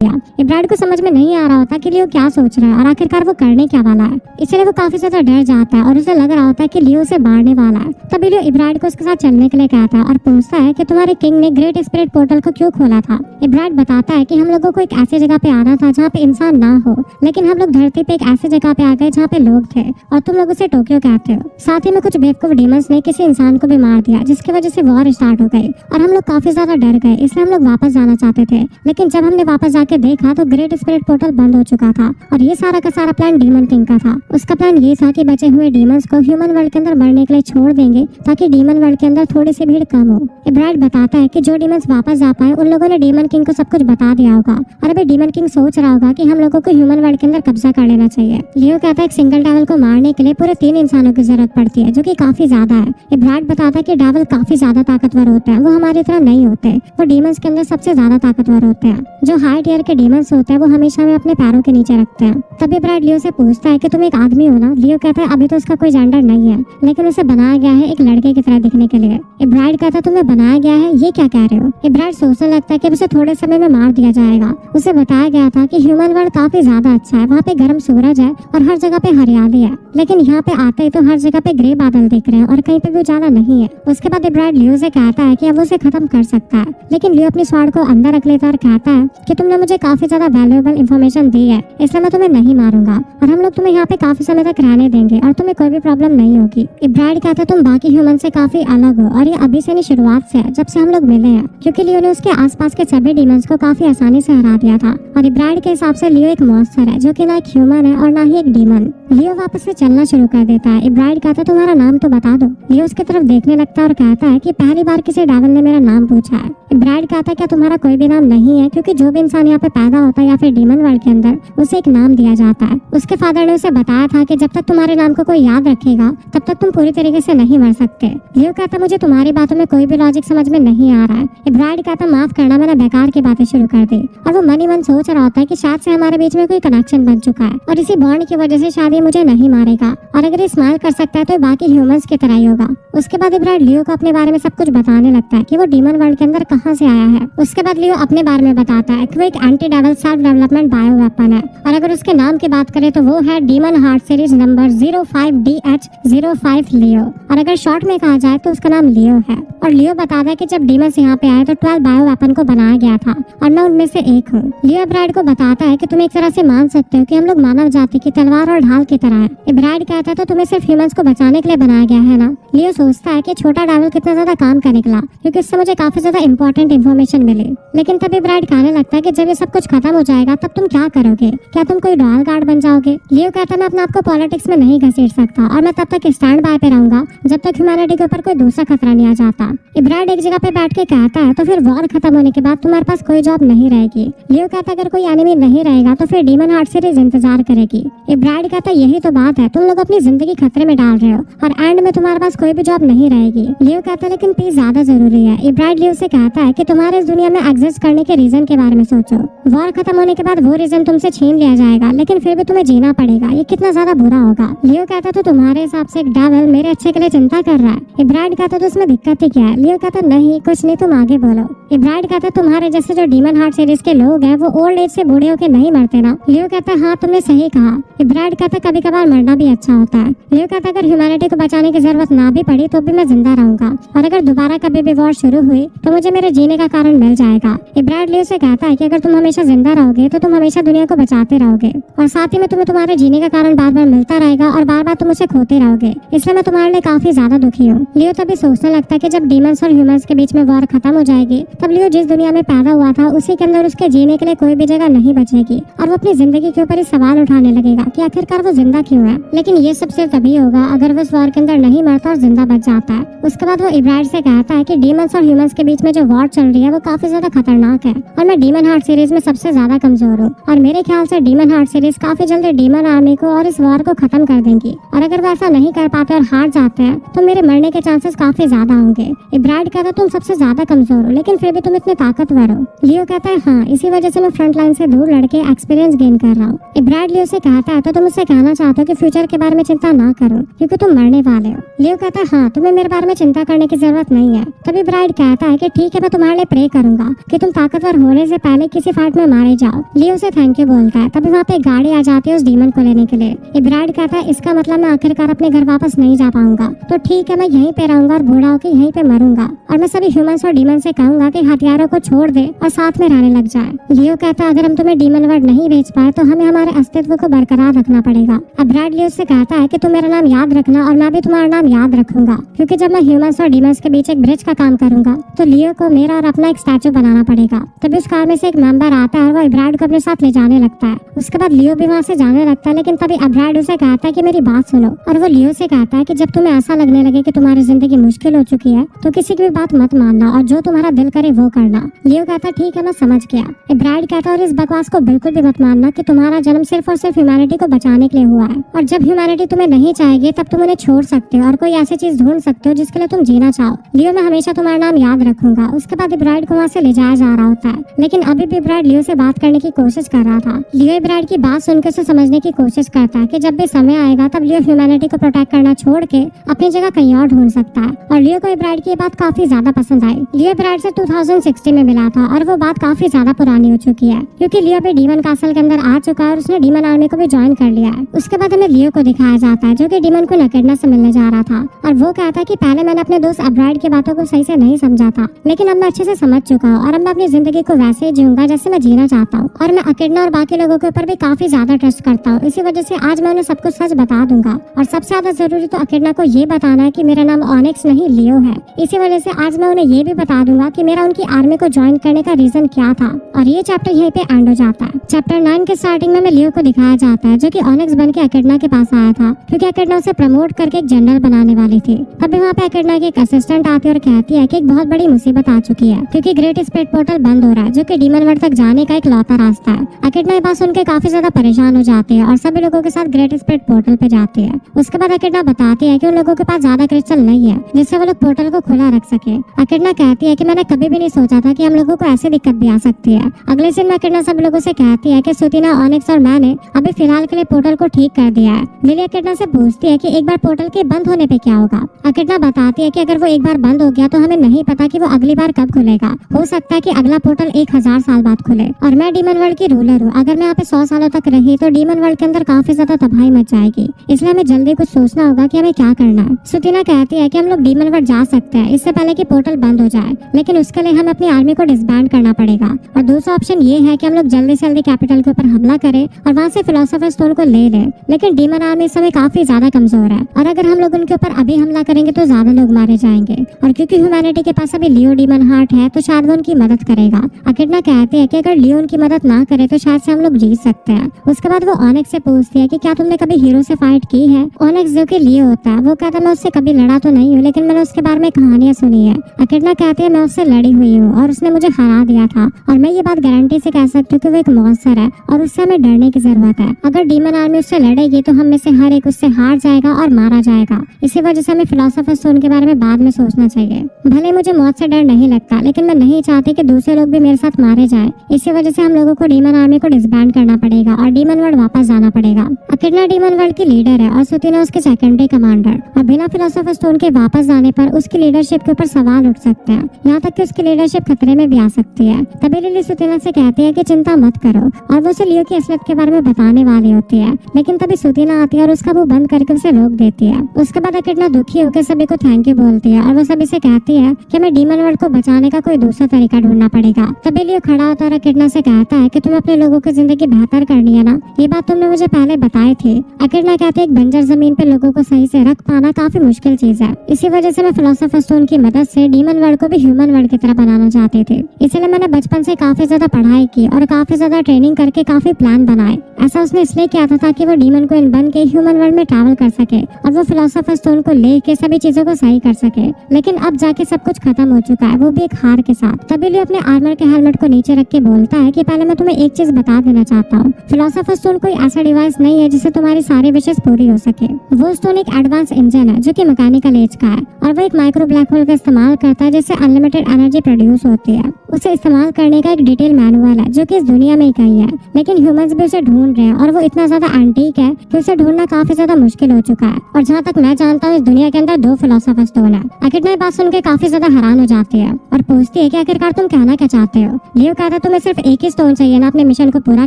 इब्राहिम को समझ में नहीं आ रहा होता कि लियो क्या सोच रहा है और आखिरकार वो करने क्या वाला है। इसलिए वो काफी ज्यादा डर जाता है और उसे लग रहा होता है कि लियो उसे मारने वाला है। तभी लियो इब्राहिम को उसके साथ चलने के लिए कहता है और पूछता है कि तुम्हारे किंग ने ग्रेट स्पिरिट पोर्टल को क्यों खोला था। इब्राहिम बताता है कि हम लोगों को एक ऐसी जगह पे आना था जहाँ पे इंसान ना हो, लेकिन हम लोग धरती पे एक ऐसी जगह पे आ गए जहाँ पे लोग थे और तुम लोग उसे टोक्यो कहते हो। साथ ही में कुछ बेवकूफ डीमंस ने किसी इंसान को भी मार दिया, जिसकी वजह से वॉर स्टार्ट हो गई और हम लोग काफी ज्यादा डर गए। इसलिए हम लोग वापस जाना चाहते थे, लेकिन जब हमने वापस जाके देखा तो ग्रेट स्पिरिट पोर्टल बंद हो चुका था और ये सारा का सारा प्लान डीमन किंग का था। उसका प्लान ये था कि बचे हुए डीमंस को ह्यूमन वर्ल्ड के अंदर मरने के लिए छोड़ देंगे ताकि डीमन वर्ल्ड के अंदर थोड़ी सी भीड़ कम हो। इब्राहिम बताता है कि जो डीमंस वापस जा पाए उन लोगों ने डीमन किंग को सब कुछ बता दिया होगा और अभी डीमन किंग सोच रहा होगा कि हम लोगों को ह्यूमन वर्ल्ड के अंदर कब्जा कर लेना चाहिए। लियो कहता है एक सिंगल डेविल को मारने के लिए पूरे 3 इंसानों की जरूरत पड़ती है, जो कि काफी ज्यादा है। इब्राहिम बताता है कि डेविल काफी ज्यादा ताकतवर होते हैं, वो हमारी तरह नहीं होते, वो डीमंस के अंदर सबसे ज्यादा ताकतवर होते हैं। जो हाई टियर के डीमंस होते हैं वो हमेशा में अपने पैरों के नीचे रखते हैं। तभी इब्राहिम लियो से पूछता है कि तुम एक आदमी हो ना। लियो कहता है अभी तो उसका कोई जेंडर नहीं है, लेकिन उसे बनाया गया है एक लड़के की तरह दिखने के लिए। इब्राहिम कहता है तुम्हें बनाया गया है, ये क्या कह रहे हो। इब्राहिम सोचने लगता है कि उसे थोड़े समय में मार दिया जाएगा। उसे बताया गया था कि ह्यूमन वर्ल्ड काफी ज्यादा अच्छा है, वहाँ पे गर्म सूरज है और हर जगह पे हरियाली है, लेकिन यहाँ पे आते ही तो हर जगह पे ग्रे बादल दिख रहे हैं और कहीं पे भी उजाला नहीं है। उसके बाद इब्राहिम लियो से कहता है कि अब उसे खत्म कर सकता है, लेकिन लियो अपनी स्वाड को अंदर रख लेता है और कहता है कि तुमने मुझे काफी ज्यादा वैल्यूएबल इन्फॉर्मेशन दी है, इसलिए मैं तुम्हें नहीं मारूंगा और हम लोग तुम्हें यहाँ पे काफी समय तक रहने देंगे और तुम्हें कोई भी प्रॉब्लम नहीं होगी। इब्राहिम कहता है तुम बाकी ह्यूमन से काफी अलग हो और ये अभी से नहीं शुरुआत से है, जब से हम लोग मिले हैं, क्योंकि लियो ने उसके आसपास के सभी डीमंस को काफी आसानी से हरा दिया था। और इब्राहिम के हिसाब से लियो एक मॉन्स्टर है, जो कि ना एक ह्यूमन है और ना ही एक डीमन। लियो वापस से चलना शुरू कर देता है। इब्राहिम कहता है तुम्हारा नाम तो बता दो। लियो उसकी तरफ देखने लगता है और कहता है कि पहली बार किसी डेविल ने मेरा नाम पूछा है। इब्राहिम कहता है क्या तुम्हारा कोई भी नाम नहीं है, क्योंकि जो भी इंसान यहाँ पे पैदा होता है या फिर डीमन वर्ल्ड के अंदर उसे एक नाम दिया जाता है। उसके फादर ने उसे बताया था कि जब तक तुम्हारे नाम को कोई याद रखेगा तब तक तुम पूरी तरीके से नहीं मर सकते। लियो कहता मुझे तुम्हारी बातों में कोई भी लॉजिक समझ में नहीं आ रहा है। इब्राहिम कहता माफ करना, मैंने बेकार की बातें शुरू कर दी। और वो मन ही मन सोच रहा होता है कि शायद से हमारे बीच में कोई कनेक्शन बन चुका है और इसी बॉन्ड की वजह से शायद ये मुझे नहीं मारेगा और अगर ये स्माइल कर सकता है तो बाकी ह्यूमंस की तरह ही होगा। उसके बाद इब्राहिम लियो को अपने बारे में सब कुछ बताने लगता है कि वो डीमन वर्ल्ड के अंदर कहाँ से आया है। उसके बाद लियो अपने बारे में बताता है कि वो एक anti devil self development bio weapon है और अगर उसके नाम की बात करें तो वो है demon heart series number 05DH05 लियो और अगर शॉर्ट में कहा जाए तो उसका नाम लियो है। और लियो बताता है कि जब डीमंस यहाँ पे आए तो 12 बायो वेपन को बनाया गया था और मैं उनमें से एक हूँ। लियो इब्राहिम को बताता है कि तुम एक तरह से मान सकते हो कि हम लोग मानव जाति की तलवार और ढाल की तरह है। इब्राहिम कहता है तो तुम्हें सिर्फ ह्यूमंस को बचाने के लिए बनाया गया है ना। लियो सोचता है कि छोटा डेविल कितना ज्यादा काम का निकला, क्योंकि उससे मुझे काफी ज्यादा इंपॉर्टेंट इन्फॉर्मेशन मिली। लेकिन तब इब्राहिम कहने लगता है कि जब ये सब कुछ खत्म हो जाएगा तब तुम क्या करोगे, क्या तुम कोई रॉयल गार्ड बन जाओगे। लियो कहता है मैं अपने आप को पॉलिटिक्स में नहीं घसीट सकता और मैं तब तक स्टैंड बाय पे रहूंगा जब तक ह्यूमैनिटी के ऊपर कोई दूसरा खतरा नहीं आ जाता। इब्राहिम एक जगह पे बैठ के कहता है तो फिर वॉर खत्म होने के बाद तुम्हारे पास कोई जॉब नहीं रहेगी। लियो कहता है अगर कोई एनिमी नहीं रहेगा तो फिर डीमन हार्ट सीरीज इंतजार करेगी। इब्राहिम कहता है यही तो बात है, तुम लोग अपनी जिंदगी खतरे में डाल रहे हो और एंड में तुम्हारे पास कोई भी जॉब नहीं रहेगी। लियो कहता है लेकिन पीस ज्यादा जरूरी है। इब्राहिम लियो से कहता है कि तुम्हारे इस दुनिया में एग्जिस्ट करने के रीजन के बारे में सोचो। वॉर खत्म होने के बाद वो रीजन तुमसे छीन लिया जाएगा, लेकिन फिर भी तुम्हें जीना पड़ेगा, ये कितना ज्यादा बुरा होगा। लियो कहता है तो तुम्हारे हिसाब से एक डेविल मेरे अच्छे के लिए चिंता कर रहा है। इब्राहिम कहता है तो उसमें दिक्कत ही क्या है। लियो कहता है नहीं कुछ नहीं, तुम आगे बोलो। इब्राहिम कहता है तुम्हारे जैसे जो डीमन हार्ट सीरीज के लोग हैं वो ओल्ड एज से बूढ़े होकर नहीं मरते ना। लियो कहता है हाँ तुमने सही कहा। इब्राहिम कहता है कभी कभार मरना भी अच्छा होता है। लियो कहता है अगर ह्यूमैनिटी को बचाने की जरूरत ना भी पड़ी तो भी मैं जिंदा रहूंगा और अगर दोबारा कभी भी वॉर शुरू हुई तो मुझे मेरे जीने का कारण मिल जाएगा। इब्राहिम लियो से कहता है कि अगर तुम हमेशा जिंदा रहोगे तो तुम हमेशा दुनिया को बचाते रहोगे और साथ ही में तुम्हें तुम्हारे जीने का कारण बार बार मिलता रहेगा और बार बार तुम उसे खोते रहोगे, इसलिए मैं तुम्हारे लिए काफी ज्यादा दुखी हूँ। लियो तभी सोचने लगता है कि जब डीमंस और ह्यूमंस के बीच में वॉर खत्म हो जाएगी तब लियो जिस दुनिया में पैदा हुआ था उसी के अंदर उसके जीने के लिए कोई भी जगह नहीं बचेगी और वो अपनी जिंदगी के ऊपर ही सवाल उठाने लगेगा कि आखिरकार वो जिंदा क्यों है। लेकिन ये सब सिर्फ तभी होगा अगर वो इस वॉर के अंदर नहीं मरता और जिंदा बच जाता है। उसके बाद वो इब्राहिम से कहता है कि डीमंस और ह्यूमंस के बीच में जो वॉर चल रही है वो काफी ज्यादा खतरनाक है और मैं डीमन हार्ट सीरीज में सबसे ज्यादा कमजोर हूँ और मेरे ख्याल से डीमन हार्ट सीरीज काफी जल्दी डीमन आर्मी को और इस वॉर को खत्म कर देंगी और अगर वो ऐसा नहीं कर पाते और हार जाते हैं तो मेरे मरने के चांसेस काफी ज्यादा होंगे। इब्राहिम कहता तुम सबसे ज्यादा कमजोर हो लेकिन फिर भी तुम इतने ताकतवर हो। लियो कहता है हाँ इसी वजह से मैं फ्रंट लाइन से दूर लड़के एक्सपीरियंस गेन कर रहा हूँ। इब्राहिम लियो से कहता है तो तुम उससे कहना बताना चाहता हूँ कि फ्यूचर के बारे में चिंता ना करो क्योंकि तुम मरने वाले हो। लियो कहता है हाँ, तुम्हें मेरे बारे में चिंता करने की जरूरत नहीं है। तभी ब्राइड कहता है कि ठीक है, मैं तुम्हारे लिए प्रे करूंगा कि तुम ताकतवर होने से पहले किसी फाइट में मारे जाओ। लियो से थैंक यू बोलता है। तभी वहाँ पे एक गाड़ी आ जाती है उस डीमन को लेने के लिए। ब्राइड कहता है इसका मतलब मैं आखिरकार अपने घर वापस नहीं जा पाऊंगा, तो ठीक है, मैं यहीं पे रहूंगा और बूढ़ा होकर यहीं पे मरूंगा और मैं सभी ह्यूमंस और डीमन से कहूंगा कि हथियारों को छोड़ दे और साथ में रहने लग जाए। लियो कहता है अगर हम तुम्हें डीमन वर्ड नहीं बेच पाए तो हमें हमारे अस्तित्व को बरकरार रखना पड़ेगा। अब ब्राइड लियो से कहता है कि तुम मेरा नाम याद रखना और मैं भी तुम्हारा नाम याद रखूंगा, क्योंकि जब मैं ह्यूमंस और डीमंस के बीच एक ब्रिज का काम करूंगा तो लियो को मेरा और अपना एक स्टैचू बनाना पड़ेगा। तभी उस कार में से एक मेंबर आता है और वो ब्राइड को अपने साथ ले जाने लगता है। उसके बाद लियो भी वहाँ से जाने लगता है, लेकिन तभी ब्राइड उसे कहता है कि मेरी बात सुनो, और वो लियो से कहता है कि जब तुम्हें ऐसा लगने लगे कि तुम्हारी जिंदगी मुश्किल हो चुकी है तो किसी की भी बात मत मानना और जो तुम्हारा दिल करे वो करना। लियो कहता है ठीक है, मैं समझ गया। ब्राइड कहता है और इस बकवास को बिल्कुल भी मत मानना कि तुम्हारा जन्म सिर्फ और सिर्फ ह्यूमैनिटी को बचाने के लिए हुआ है, और जब ह्यूमैनिटी तुम्हें नहीं चाहेगी तब तुम उन्हें छोड़ सकते हो और कोई ऐसी चीज ढूंढ सकते हो जिसके लिए तुम जीना चाहो। लियो, मैं हमेशा तुम्हारा नाम याद रखूंगा। उसके बाद ब्राइड को वहाँ से ले जाया जा रहा होता है, लेकिन अभी भी ब्राइड लियो से बात करने की कोशिश कर रहा था। लियो ब्राइड की बात सुनकर उसे समझने की कोशिश करता है कि जब भी समय आएगा तब लियो ह्यूमैनिटी को प्रोटेक्ट करना छोड़ के अपनी जगह कहीं और ढूंढ सकता है। और लियो को ब्राइड की बात काफी ज्यादा पसंद आई। लियो ब्राइड से 2060 में मिला था और वो बात काफी ज्यादा पुरानी हो चुकी है क्योंकि लियो भी डीमन कासल के अंदर आ चुका है और उसने डीमन आर्मी को भी ज्वाइन कर लिया है। उसके बाद हमें लियो को दिखाया जाता है जो कि डीमन को नकेडना से मिलने जा रहा था, और वो कहता है कि पहले मैंने अपने दोस्त ब्राइड की बातों को सही से नहीं समझा था, लेकिन अब मैं अच्छे से समझ चुका हूँ और अब मैं अपनी जिंदगी को वैसे ही जीऊंगा जैसे मैं जीना चाहता हूँ, और मैं अकेडना और बाकी लोगों के ऊपर भी काफी ज्यादा ट्रस्ट करता हूँ। इसी वजह से आज मैं उन्हें सब कुछ सच बता दूंगा, और सबसे ज्यादा जरूरी तो अकेडना को ये बताना है कि मेरा नाम ऑनिक्स नहीं लियो है। इसी वजह से आज मैं उन्हें ये भी बता दूंगा कि मेरा उनकी आर्मी को ज्वाइन करने का रीजन क्या था। और ये चैप्टर यहीं पे एंड हो जाता है। चैप्टर 9 के स्टार्टिंग में लियो को दिखाया जाता है जो कि ऑनिक्स बन के अकेडना के पास आया था क्योंकि अकेडना उसे प्रमोट करके एक जनरल बनाने वाली थी। तभी वहाँ पे अकेडना की एक असिस्टेंट आती है और कहती है कि एक बहुत बड़ी मुसीबत आ चुकी है क्योंकि ग्रेट स्पिरिट पोर्टल बंद हो रहा है जो कि डीमन वर्ल्ड तक जाने का एक लौता रास्ता है। अकेडना ये बात सुन के काफी ज्यादा परेशान हो जाती है और सभी लोगों के साथ ग्रेट स्पिरिट पोर्टल पे जाती है। उसके बाद अकेडना बताती है कि उन लोगों के पास ज्यादा क्रिस्टल नहीं है जिससे वो लोग पोर्टल को खुला रख सके। अकेडना कहती है कि मैंने कभी भी नहीं सोचा था कि हम लोगों को ऐसे दिक्कत भी आ सकती है। अगले दिन में अकेडना सब लोगों से कहती है कि सुतीना, ऑनिक्स और मैंने अभी फिलहाल के लिए पोर्टल को ठीक कर दिया है। लिली अकेडना से पूछती है कि एक बार पोर्टल के बंद होने पे क्या होगा। अकेडना बताती है कि अगर वो एक बार बंद हो गया तो हमें नहीं पता कि वो अगली बार कब खुलेगा। हो सकता है कि अगला पोर्टल 1000 साल बाद खुले, और मैं डीमन वर्ल्ड की रूलर हूँ। अगर मैं यहाँ पे 100 सालों तक रही तो डीमन वर्ल्ड के अंदर काफी ज्यादा तबाही मच जाएगी, इसलिए हमें जल्दी कुछ सोचना होगा कि हमें क्या करना है। सुतीना कहती है कि हम लोग डीमन वर्ल्ड जा सकते हैं इससे पहले कि पोर्टल बंद हो जाए, लेकिन उसके लिए हमें अपनी आर्मी को डिसबैंड करना पड़ेगा। और दूसरा ऑप्शन ये है कि हम लोग जल्दी से जल्दी कैपिटल के ऊपर हमला करें और वहाँ से फिलोसोफर स्टोन को ले लें, लेकिन डीमन आर्मी इस समय काफी ज्यादा कमजोर है और अगर हम लोग उनके ऊपर अभी हमला करेंगे तो ज्यादा लोग मारे जाएंगे, और क्योंकि ह्यूमैनिटी के पास अभी लियो डीमन हार्ट है तो शायद वो उनकी मदद करेगा। अकेडना कहती है कि अगर लियो उनकी मदद ना करे तो शायद से हम लोग जीत सकते हैं। उसके बाद वो ऑनिक्स से पूछती है कि क्या तुमने कभी हीरो से फाइट की है। ऑनिक्स जो कि लियो होता है वो कहता है मैं उससे कभी लड़ा तो नहीं हूँ, लेकिन मैंने उसके बारे में कहानियां सुनी है। अकेडना कहती है मैं उससे लड़ी हुई हूँ और उसने मुझे हरा दिया था, और मैं ये बात गारंटी से कह सकती हूँ कि वो एक मॉन्स्टर है और उससे हमें डरने की जरूरत है। अगर डीमन आर्मी उससे लड़ेगी तो हम में से हर एक उससे हार जाएगा और मारा जाएगा। इसी वजह से हमें फिलोसोफर स्टोन के बारे में बाद में सोचना चाहिए। भले मुझे मौत से डर नहीं लगता, लेकिन मैं नहीं चाहती कि दूसरे लोग भी मेरे साथ मारे जाएं। इसी वजह से हम लोगों को डीमन आर्मी को डिसबैंड करना पड़ेगा और डीमन वर्ल्ड वापस जाना पड़ेगा। अकेडना डीमन वर्ल्ड की लीडर है और सुतीना उसके सेकेंडरी कमांडर, और बिना फिलोसोफर स्टोन के वापस जाने पर उसकी लीडरशिप के ऊपर सवाल उठ सकते हैं, यहाँ तक कि उसकी लीडरशिप खतरे में भी आ सकती है। तभी लिली सुतीना से कहती है कि चिंता मत करो, और वो उसे लियो की असलियत के बारे में बताने वाली होती है, लेकिन तभी सुतीना आती है और उसका मुंह बंद करके उसे रोक देती है। उसके बाद अकेडना दुखी होकर सभी को थैंक यू बोलती है और वो सभी से कहती है कि हमें डीमन वर्ल्ड को बचाने का कोई दूसरा तरीका ढूंढना पड़ेगा। तभी लियो खड़ा होता है और अकेडना से कहता है कि तुम्हें अपने लोगों की जिंदगी बेहतर करनी है ना, ये बात तुमने मुझे पहले बताई थी। अकेडना कहते हैं एक बंजर जमीन पे लोगों को सही से रख पाना काफी मुश्किल चीज है, इसी वजह से मैं फिलोसोफर स्टोन की मदद से डीमन वर्ल्ड को भी ह्यूमन वर्ल्ड की तरह बनाना चाहती थी। इसलिए मैंने बचपन से काफी ज्यादा पढ़ाई की और काफी ज्यादा ट्रेनिंग करके काफी प्लान बनाए। ऐसा उसने इसलिए किया था ताकि वो डीमन क्वीन बन के ह्यूमन वर्ल्ड में ट्रैवल कर सके और वो फिलोसोफर स्टोन को लेके सभी चीजों को सही कर सके। लेकिन अब जाके सब कुछ खत्म हो चुका है, वो भी एक हार के साथ। तभी लियो अपने आर्मर के हेलमेट को नीचे रख के बोलता है कि पहले मैं तुम्हें एक चीज बता देना चाहता हूँ, फिलोसोफर स्टोन कोई ऐसा डिवाइस नहीं है जिससे तुम्हारी सारी विशेष पूरी हो सके। वो स्टोन एक एडवांस इंजन है जो कि मैकेनिकल एज का है, और वो एक माइक्रो ब्लैक होल का इस्तेमाल करता है जिससे अनलिमिटेड एनर्जी प्रोड्यूस होती है। उसे इस्तेमाल करने का एक डिटेल मैनुअल है जो कि इस दुनिया में ही कहीं है, लेकिन ह्यूमंस भी उसे ढूंढ रहे हैं और वो इतना ज्यादा एंटीक है कि उसे ढूंढना काफी ज्यादा मुश्किल हो चुका है। और जहाँ तक मैं जानता हूँ इस दुनिया के अंदर 2 फिलोसोफर स्टोन है। अकिडना ये बात सुन के काफी ज्यादा हैरान हो जाती है और पूछती है कि आखिरकार तुम कहना क्या चाहते हो। लियो कहता है तुम्हें सिर्फ एक ही स्टोन चाहिए ना अपने मिशन को पूरा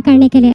करने के लिए।